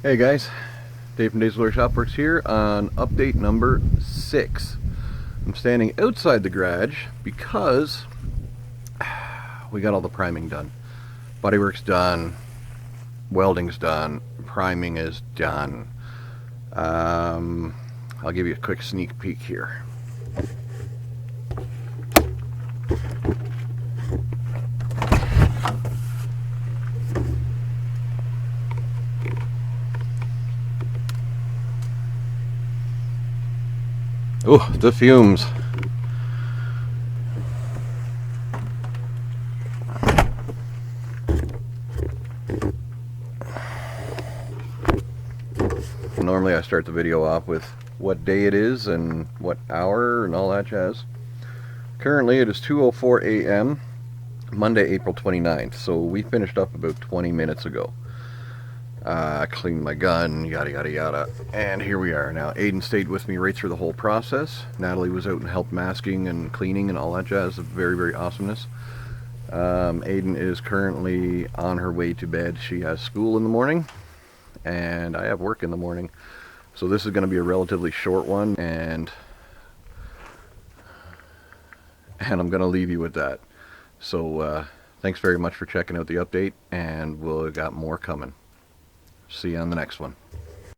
Hey guys, Dave from Dave's Lawyer Shopworks here on update number 6. I'm standing outside the garage because we got all the priming done. Bodywork's done, welding's done, priming is done. I'll give you a quick sneak peek here. Oh, the fumes. Normally I start the video off with what day it is and what hour and all that jazz. Currently it is 2:04 a.m. Monday, April 29th, so we finished up about 20 minutes ago. I cleaned my gun, yada yada yada, and here we are. Now Aiden stayed with me right through the whole process. Natalie was out and helped masking and cleaning and all that jazz. Very awesomeness. Aiden is currently on her way to bed. She has school in the morning and I have work in the morning, so this is going to be a relatively short one, and I'm going to leave you with that. So thanks very much for checking out the update, and we'll got more coming. See you on the next one.